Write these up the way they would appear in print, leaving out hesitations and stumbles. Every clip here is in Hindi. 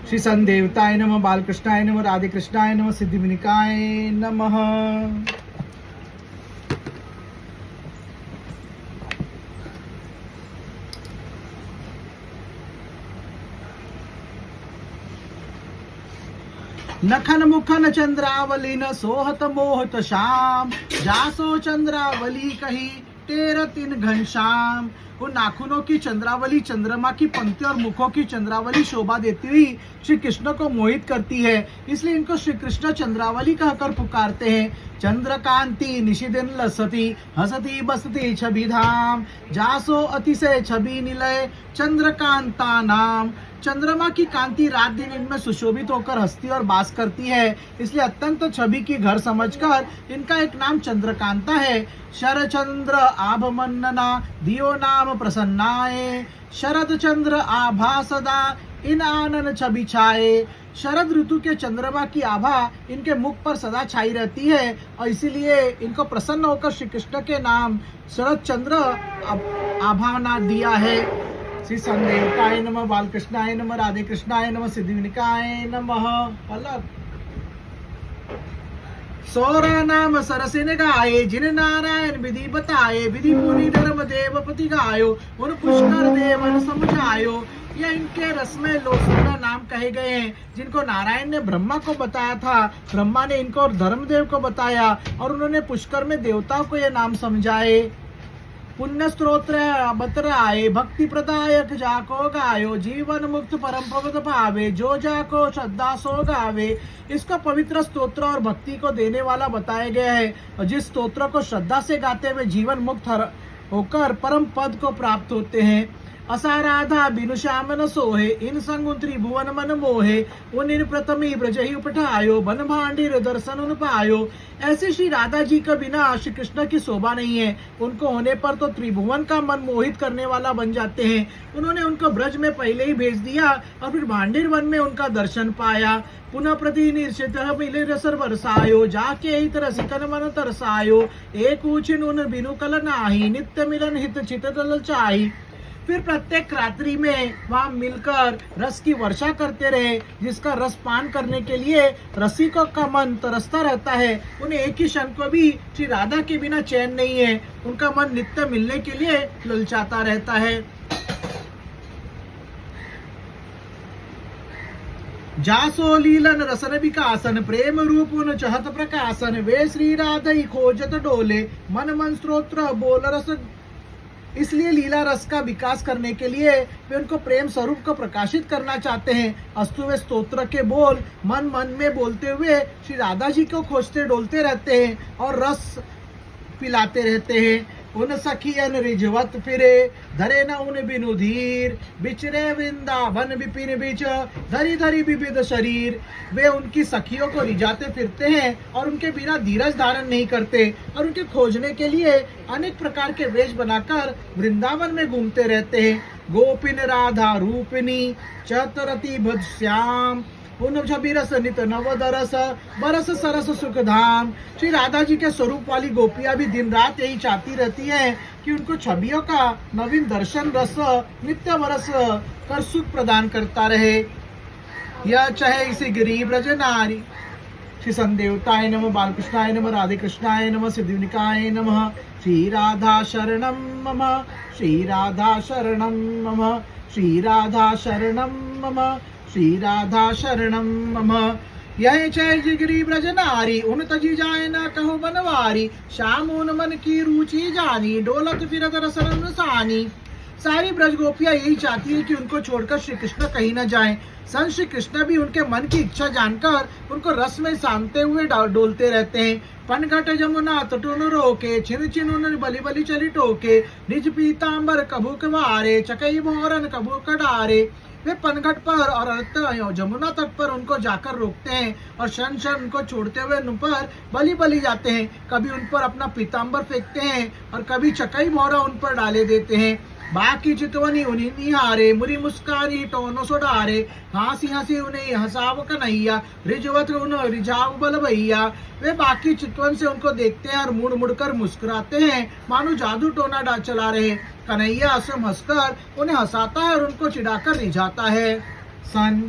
श्री संदेवताय नमः, बालकृष्णाय नमः, राधे कृष्णाय नमः, सिद्धिविनायकाय नमः। नखन मुखन चंद्रावली न सोहत मोहत शाम, जासो चंद्रावली कही तेरह तीन घनश्याम। वो नाखूनों की चंद्रावली चंद्रमा की पंक्ति और मुखों की चंद्रावली शोभा देती हुई श्री कृष्ण को मोहित करती है, इसलिए इनको श्री कृष्ण चंद्रावली कहकर पुकारते हैं। चंद्रकांति निशिदिन लसती हसती बसती छवि धाम, जासो अतिशय छवि निलय चंद्रकांता नाम। चंद्रमा की कांति रात दिन इनमें सुशोभित होकर हंसती और बास करती है, इसलिए अत्यंत छवि की घर समझकर इनका एक नाम चंद्रकांता है। शरचंद्र आभ मन्नना दियो नाम प्रसन्नाए, शरद चंद्र आभा सदा इन आनन छवि छाए। शरद ऋतु के चंद्रमा की आभा इनके मुख पर सदा छाई रहती है और इसीलिए इनको प्रसन्न होकर श्री कृष्ण के नाम शरद चंद्र आभा नाम दिया है। श्री संदेवताय नमः, बालकृष्णाय नमः, राधे कृष्णाय नमः, सिद्धिविनायकाय नमः। अलग सौरा नाम सरसिन गाये, जिन नारायण विधि बताए, विधि पुनि धर्म देव पति गायो, उन पुष्कर देवन समझायो। यह इनके रस में लोसुरा नाम कहे गए हैं, जिनको नारायण ने ब्रह्मा को बताया था, ब्रह्मा ने इनको धर्मदेव को बताया और उन्होंने पुष्कर में देवताओं को यह नाम समझाए। पुण्य स्त्रोत्र बतराए, भक्ति प्रदायक जाको गायो, जीवन मुक्त परम पद पावे, जो जाको श्रद्धा सो गावे। इसको पवित्र स्तोत्र और भक्ति को देने वाला बताया गया है, और जिस स्तोत्र को श्रद्धा से गाते हुए जीवन मुक्त होकर परम पद को प्राप्त होते हैं। असाराधा बिनु श्याम न सोहे, इन संग त्रिभुवन मन मोहे, उन प्रथमी ब्रजहि उपठायो, बन भांडिर दर्शन उन पायो। ऐसे श्री राधा जी के बिना श्री कृष्ण की शोभा नहीं है, उनको होने पर तो त्रिभुवन का मन मोहित करने वाला बन जाते हैं। उन्होंने उनको ब्रज में पहले ही भेज दिया और फिर भांडिर वन में उनका दर्शन पाया। पुनः प्रति निर्षित मिले रसर बरसायो, जाके हित रसिकन मन तरसायो, एक ऊचिन उन बिनु कल नाही, नित्य मिलन हित चित दल चाही। फिर प्रत्येक रात्रि में वहां मिलकर रस की वर्षा करते रहे, जिसका रस पान करने के लिए रसिकों का मन तरसता रहता है। उन्हें एक ही क्षण को भी श्री राधा के बिना चैन नहीं है, उनका मन नित्य मिलने के लिए ललचाता रहता है। जासो लीलन रसन विकासन, प्रेम रूप उन चहत प्रकाशन, वे श्री राधा खोजत डोले, मन मन स्त्रोत्र बोल रस। इसलिए लीला रस का विकास करने के लिए वे उनको प्रेम स्वरूप को प्रकाशित करना चाहते हैं। अस्तु वे स्तोत्र के बोल मन मन में बोलते हुए श्री राधा जी को खोजते डोलते रहते हैं और रस पिलाते रहते हैं। उन सखियन रिझवत फिरे, धरे न उन बिनु धीर, बिचरे वृंदावन विपिन बिच, धरी धरी विविध शरीर। वे उनकी सखियों को रिझाते फिरते हैं और उनके बिना धीरज धारण नहीं करते और उनके खोजने के लिए अनेक प्रकार के वेश बनाकर वृंदावन में घूमते रहते हैं। गोपिन राधा रूपिणी चतुरति भज श्याम, उन छवि रस नित नव दरस, बरस सरस सुख धाम। श्री राधा जी के स्वरूप वाली गोपियां भी दिन रात यही चाहती रहती हैं कि उनको छवियों का नवीन दर्शन रस नित्य बरस कर सुख प्रदान करता रहे। यह चाहे इसे गिरी ब्रज नारी। श्री संदेवताय नमः, बालकृष्णाय नमः, राधे कृष्णाय नमः, सिद्धिविनायकाय नमः। श्री राधा शरणं मम, श्री राधा शरणं मम, श्री राधा शरणं मम, श्री राधा शरणं मम। यह चय जिगरी ब्रज नारी, उन तजी जाए न कहो बनवारी, श्याम उन मन की रुचि जानी, डोलत फिरत रसन सानी। सारी ब्रज गोपियां यही चाहती है कि उनको छोड़कर श्री कृष्ण कहीं न जाएं। संत श्री कृष्ण भी उनके मन की इच्छा जानकर उनको रस में सानते हुए डोलते रहते हैं। पनघट जमुना तटुन रोके, छिन छिन बलि बलि चली टोके, निज पीताम्बर कभू कवारे, चकई भोरन कभू कडारे। वे पनघट पर और जमुना तट पर उनको जाकर रोकते हैं और क्षण क्षण उनको छोड़ते हुए उन पर बलि बलि जाते हैं। कभी उन पर अपना पीताम्बर फेंकते हैं और कभी चकई भौरा उन पर डाले देते हैं। बाकी चितवनी उन्हीं निहारे, मुरी मुस्कानी टोनो सोडारे, हंसी हंसी उन्हें हंसाव कन्हैया, रिझवत उन रिझाव बल भैया। वे बाकी चितवन से उनको देखते हैं और मुड़ मुड़कर मुस्कुराते हैं, मानो जादू टोना चला रहे। कन्हैया असम हंसकर उन्हें हंसाता है और उनको चिढ़ाकर रिझाता है। सन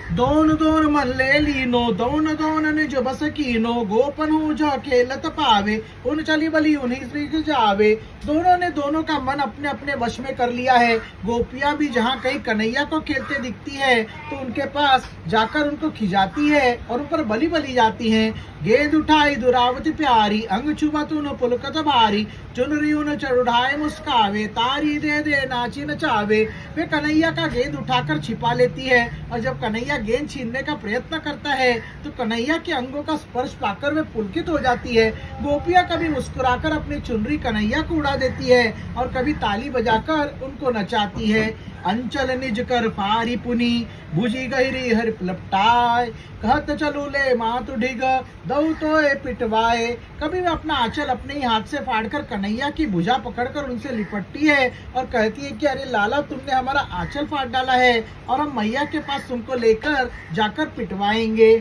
दोन दोन मन ले लीनो, दोन दोन निज बस कीनो, गोपन हूँ जो खेलत पावे, उन चली बली उन्हीं श्री जावे। दोनों ने दोनों का मन अपने अपने वश में कर लिया है। गोपियां भी जहाँ कहीं कन्हैया को खेलते दिखती है तो उनके पास जाकर उनको खिजाती है और उन पर बली बली जाती हैं। गेंद उठाई दुरावती प्यारी, अंग छुआ तून पुलकत भारी, चुनरी उन चढ़ाए मुस्कावे, तारी दे दे नाची नचावे। वे कन्हैया का गेंद उठाकर छिपा लेती है और जब कन्हैया गेंद छीनने का प्रयत्न करता है तो कन्हैया के अंगों का स्पर्श पाकर वे पुलकित हो जाती है। गोपियां कभी मुस्कुराकर अपनी चुनरी कन्हैया को उड़ा देती है और कभी ताली बजाकर उनको नचाती है। अंचल निज कर पारी पुनी, भुजी गहरी हर लपटाए, कहत चलू ले मातु ढिग, दऊ तोए पिटवाए। कभी वह अपना आंचल अपने ही हाथ से फाड़कर कन्हैया की भुजा पकड़कर उनसे लिपटती है और कहती है कि अरे लाला, तुमने हमारा आंचल फाड़ डाला है और हम मैया के पास तुमको लेकर जाकर पिटवाएंगे।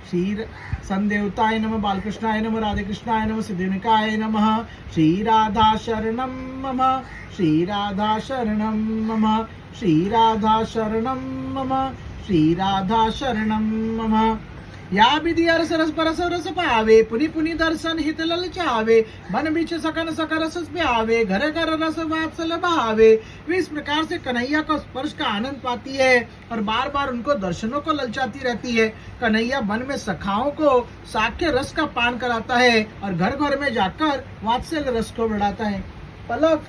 श्री संदेवताय नमः, बालकृष्णाय नमः, राधे कृष्णाय नमः, सिद्धिविनायकाय नमः। श्री राधा शरणं मम, श्री राधा शरणं मम, श्री राधा शरणं मम, श्री राधा शरणं मम। या विधि अरस रस परस रस पावे, पुनि पुनि दर्शन हित ललचावे, मन बीच सकन सकर रस प्यावे, घर घर रस वात्सल भावे। वे इस प्रकार से कन्हैया को स्पर्श का आनंद पाती है और बार बार उनको दर्शनों को ललचाती रहती है। कन्हैया वन में सखाओं को साक्य रस का पान कराता है और घर घर में जाकर वात्सल्य रस को बढ़ाता है। पलक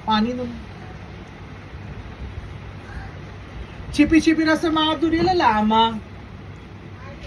पानी दो। छिपी छिपी रस माधुरी लामा,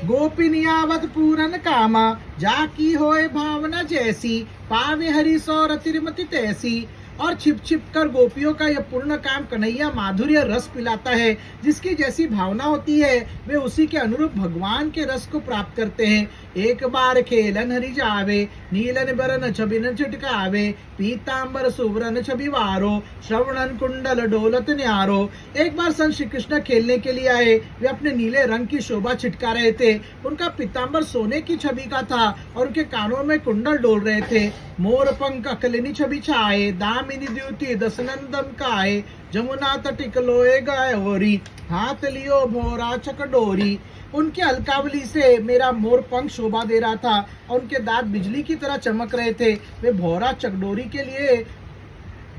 गोपिनियावत पूरन कामा, जाकी होए भावना जैसी, पावे हरि सौर तिरमति तैसी। और छिप छिप कर गोपियों का यह पूर्ण काम कन्हैया माधुर्य रस पिलाता है। जिसकी जैसी भावना होती है वे उसी के अनुरूप भगवान के रस को प्राप्त करते हैं। एक बार खेलन हरि जावे, नीलन बरन छबिन छिटकावे, पीतांबर सुवरन छवि वारो, श्रवणन कुंडल डोलत न्यारो। एक बार संत श्री कृष्ण खेलने के लिए आए। वे अपने नीले रंग की शोभा छिटका रहे थे। उनका पीतांबर सोने की छवि का था और उनके कानों में कुंडल डोल रहे थे। मोर पंख अकलिनी छवि छाए, दामिनी द्युति दसनंदन काए, जमुना तटिक लोए गाय होरी, हाथ लियो भोरा चकडोरी। उनके अलकावली से मेरा मोर पंख शोभा दे रहा था और उनके दांत बिजली की तरह चमक रहे थे। वे भोरा चकडोरी के लिए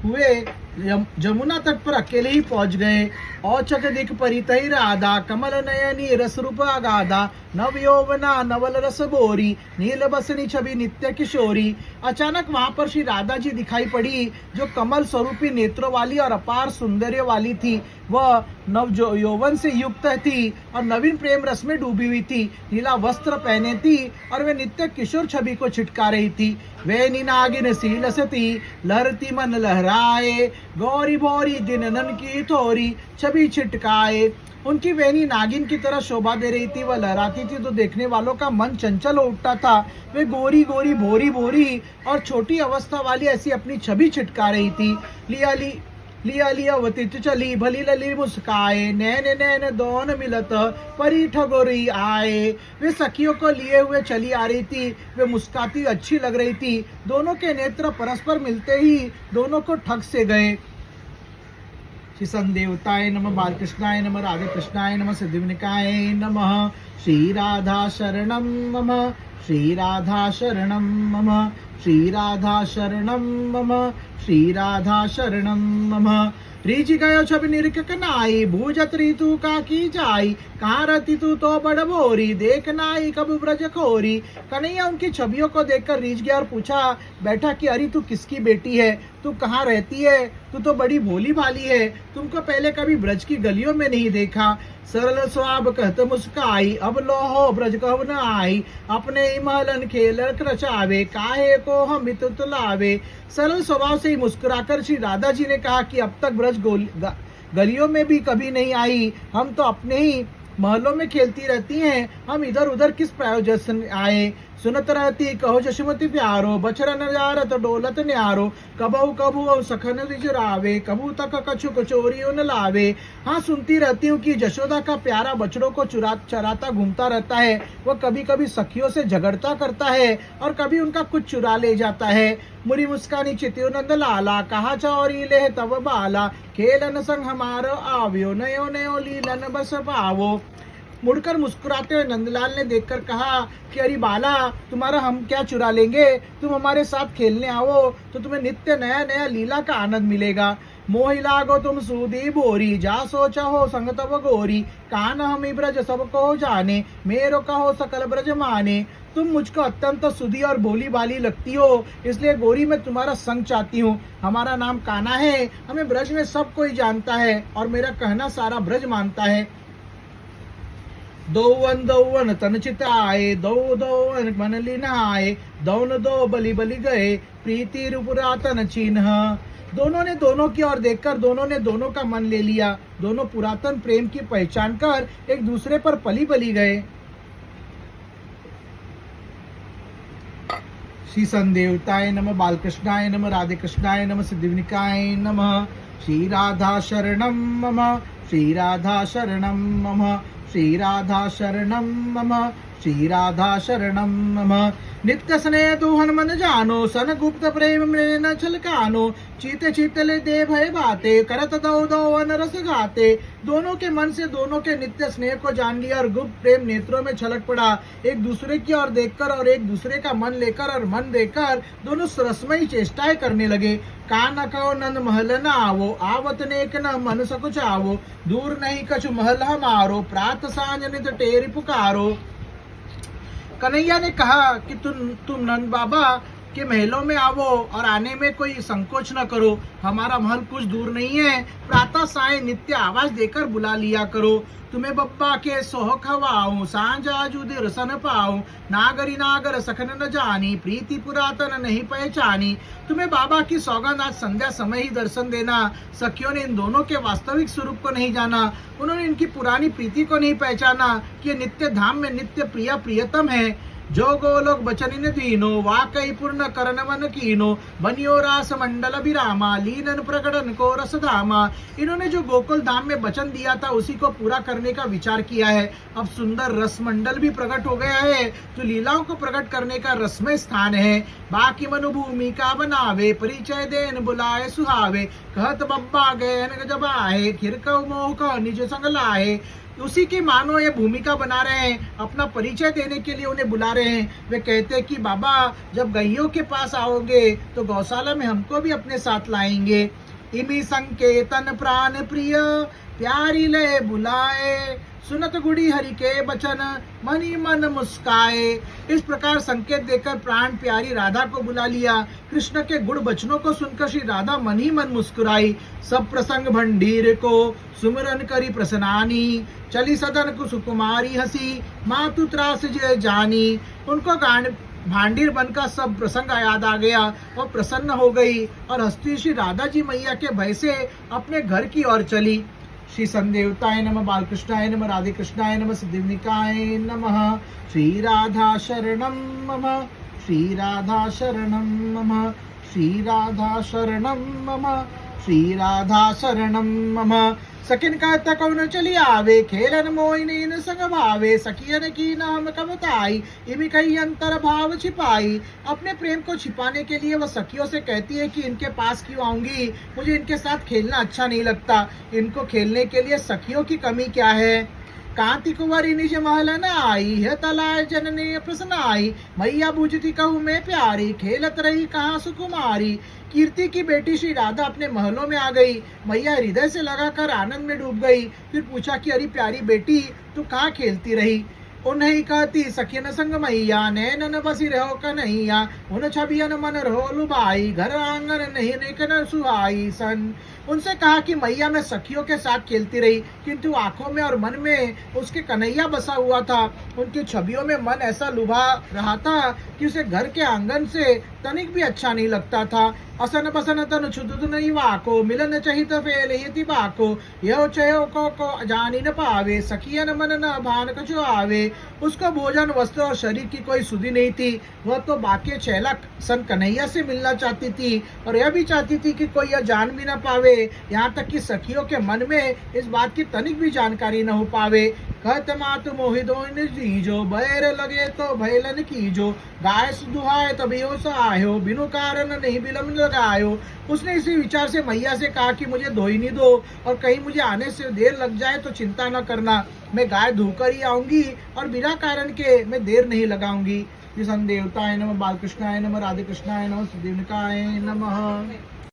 हुए जमुना तट पर अकेले ही पहुंच गए। औचक दिख परितहि राधा, कमल नयनी रस रूप अगाधा, नव यौवना नवल रस बोरी, नील बसनी छवि नित्य किशोरी। अचानक वहां पर श्री राधा जी दिखाई पड़ी जो कमल स्वरूपी नेत्रों वाली और अपार सौंदर्य वाली थी। वह नव यौवन से युक्त थी और नवीन प्रेम रस में डूबी हुई थी। नीला वस्त्र पहने थी और वे नित्य किशोर छवि को छिटका रही थी। वे निनागिन सी लसती, लहरती मन लहराए, गौरी भौरी दिननन की थोरी, छवि छिटकाए। उनकी वेणी नागिन की तरह शोभा दे रही थी। वह लहराती थी तो देखने वालों का मन चंचल हो उठता था। वे गोरी गोरी भोरी भोरी और छोटी अवस्था वाली ऐसी अपनी छवि छिटका रही थी। लिया लिया वतित चली, भली लली मुस्काए, नैन नैन दोन मिलत, परी ठगोरी आए। वे सखियों को लिए हुए चली आ रही थी। वे मुस्काती अच्छी लग रही थी। दोनों के नेत्र परस्पर मिलते ही दोनों को ठग से गए। श्री संदेवताय नमः, बालकृष्णाय नमः, राधे कृष्णाय नमः, सिद्धिविनायकाय नमः। श्री राधा शरणं मम, श्री राधा शरणं मम, श्री राधा शरणं मम, श्री राधा शरणं मम। रीझ गयो छवि निरख कनाई, भूजत ऋतु का की जाई, कहाँ रहती तू तो बड़ बोरी, देख नाई कब ब्रज खोरी। कन्हैया उनकी छवियों को देखकर रीझ गया और पूछा बैठा कि अरे तू किसकी बेटी है, तू कहाँ रहती है, तू तो बड़ी भोली भाली है, तुमको पहले कभी ब्रज की गलियों में नहीं देखा। सरल स्वाब कहत मुस्काई, अब लोहो ब्रज कहु न आई, अपने महलन खेल रचावे, काहे को हम तुलावे। सरल स्वभाव से ही मुस्कुराकर श्री राधा जी ने कहा कि अब तक ब्रज गलियों में भी कभी नहीं आई, हम तो अपने ही महलों में खेलती रहती हैं, हम इधर उधर किस प्रयोजन से आए। सुनत रहती कहो जशमति प्यारो, बछरन जारत डोलत न्यारो, कबहू कबू सखन रिजरावे, कबू तक कछु कचोरियों न लावे। हाँ, सुनती रहती हूँ कि जशोदा का प्यारा बछड़ों को चराता घूमता रहता है। वह कभी कभी सखियों से झगड़ता करता है और कभी उनका कुछ चुरा ले जाता है। मुरी मुस्कानी चित्यो नंद लाला, कहा चौरी ले तब बाला, खेलन संग हमारो आव्यो, नयो नयो लीलन बस पावो। मुड़कर मुस्कुराते हुए नंदलाल ने देखकर कहा कि अरे बाला, तुम्हारा हम क्या चुरा लेंगे, तुम हमारे साथ खेलने आओ तो तुम्हें नित्य नया नया लीला का आनंद मिलेगा। मोहि लागो तुम सूदी बोरी, जा सोचा हो संग तब गोरी, कान हम ब्रज सब को जाने, मेरो कहो सकल ब्रज माने। तुम मुझको अत्यंत सुधी और भोली भाली लगती हो, इसलिए गोरी मैं तुम्हारा संग चाहती हूँ। हमारा नाम काना है, हमें ब्रज में सब कोई जानता है और मेरा कहना सारा ब्रज मानता है। दौवन तन चित आए, दौवन मन लीन आए, दौन दो बलि बलि गए, प्रीति पुरातन चिन्ह। दोनों ने दोनों की ओर देखकर दोनों ने दोनों का मन ले लिया। दोनों पुरातन प्रेम की पहचान कर एक दूसरे पर पली बली गए। श्री संदेवताय नमः, बालकृष्णाय नमः, राधे कृष्णाय नमः, सिद्धिविनायकाय नमः। श्री राधा शरणं मम, श्री राधा शरणं मम, श्री राधा शरणं मम, श्री राधा शरणं मम। नित्य स्नेह दोहन मन जानो, सन गुप्त प्रेम में न छलकानो, चीते चीतले दे भय बाते, करत दो दो अनरस गाते। दोनों के मन से दोनों के नित्य स्नेह को जान लिया और गुप्त प्रेम नेत्रों में छलक पड़ा। एक दूसरे की ओर देखकर और एक दूसरे का मन लेकर और मन देकर दोनों सरसमयी चेष्टाएं करने लगे। कान कहो नंद महल न आवो, आवत नेक न मन सकुच आवो, दूर नहीं कछु महल हमारो, प्रात सांझ नित टेरि पुकारो। कन्हैया ने कहा कि तुम नंद बाबा के महलों में आवो और आने में कोई संकोच न करो। हमारा महल कुछ दूर नहीं है, प्रातः साय नित्य आवाज देकर बुला लिया करो। तुम्हें बब्बा के सोह खवाऊं, सांझ आजुद रसन पाऊं, नागरी नागर सखन न जानी, प्रीति पुरातन नहीं पहचानी। तुम्हें बाबा की सौगंध, आज संध्या समय ही दर्शन देना। सखियों ने इन दोनों के वास्तविक स्वरूप को नहीं जाना, उन्होंने इनकी पुरानी प्रीति को नहीं पहचाना कि नित्य धाम में नित्य प्रिया प्रियतम है। जो गोलोक बचनिन दीनो, वाकई पूर्ण करनवन कीनो, बनियो रास मंडल विरामा, लीनन प्रकटन को रस धामा। इन्होंने जो गोकुल धाम में वचन दिया था उसी को पूरा करने का विचार किया है। अब सुंदर रस मंडल भी प्रकट हो गया है, तो लीलाओं को प्रकट करने का रसमय स्थान है। बाकी मनु भूमि का बनावे, परिचय देन बुलाए सुहावे, कहत बब्बा गए जब आए, खिरकव मोह का निज संग लाए। उसी की मानो ये भूमिका बना रहे हैं, अपना परिचय देने के लिए उन्हें बुला रहे हैं। वे कहते हैं कि बाबा जब गैयों के पास आओगे तो गौशाला में हमको भी अपने साथ लाएंगे। इमी संकेतन प्राण प्रिय, प्यारी ले बुलाए, सुनत गुड़ी हरि के बचन, मनी मन मुस्काए। इस प्रकार संकेत देकर प्राण प्यारी राधा को बुला लिया। कृष्ण के गुड़ बचनों को सुनकर श्री राधा मन ही मन मुस्कुराई। सब प्रसंग भंडीर को सुमिरन करी प्रसन्नानी, चली सदन को सुकुमारी हसी, मातु त्रास जय जानी। उनको भांडीर बनकर सब प्रसंग याद आ गया और प्रसन्न हो गई और हस्ती श्री राधा जी मैया के भय से अपने घर की ओर चली। श्री संदेवताय नमः, बालकृष्णाय नमः, राधे कृष्णाय नमः, सिद्धिविनायकाय नमः। श्री राधा शरणं मम, श्री राधा शरणं मम, श्री राधा शरणं मम, श्री राधा शरणं मम। सखिन कहता कौन चली आवे, खेलन मोहिनीन संग भावे, सखियन की नाम कमताई, इमी कही अंतर भाव छिपाई। अपने प्रेम को छिपाने के लिए वह सखियों से कहती है कि इनके पास क्यों आऊंगी, मुझे इनके साथ खेलना अच्छा नहीं लगता। इनको खेलने के लिए सखियों की कमी क्या है। कांति कुंवरी निज महल न आई, है तलाय जननी प्रसन्न आई, मैया बूझती कहूँ मैं प्यारी, खेलत रही कहाँ सुकुमारी। कीर्ति की बेटी श्री राधा अपने महलों में आ गई। मैया हृदय से लगाकर आनंद में डूब गई। फिर पूछा कि अरे प्यारी बेटी, तू कहाँ खेलती रही। उन्हें कहती सखियन संग मैया, नैनन बसी रहो कन्हैया, उन छबियन मन रहो लुभाई, घर आंगन नहीं निकन सुहाई सन। उनसे कहा कि मैया मैं सखियों के साथ खेलती रही, किंतु आंखों में और मन में उसके कन्हैया बसा हुआ था। उनकी छवियों में मन ऐसा लुभा रहा था कि उसे घर के आंगन से तनिक भी अच्छा नहीं लगता था। असन बसन तन छुदुद नहीं वाको, मिलन चहित फेल हिति बाको, यो चयो को जानी न पावे, सखियन मन न भान कछु आवे। उसको भोजन वस्त्र और शरीर की कोई सुधि नहीं थी, वह तो बाके चैलक सन कन्हैया से मिलना चाहती थी और यह भी चाहती थी कि कोई यह जान भी न पावे, यहाँ तक कि सखियों के मन में इस बात की तनिक भी जानकारी न हो पावे। कहत मातु मोहि दोइन जीजो, बैर लगे तो भयलन कीजो, गाय दुहाय तभी हो सहायो, बिनु कारण नहीं बिलम लगायो। उसने इसी विचार से मैया से कहा कि मुझे धोइनी दो और कहीं मुझे आने से देर लग जाए तो चिंता न करना, मैं गाय धोकर ही आऊंगी और बिना कारण के मैं देर नहीं लगाऊंगी। सन देवताय नमः, बालकृष्णाय नमः, राधे कृष्णाय नमः, सुदेवनिकाय नमः।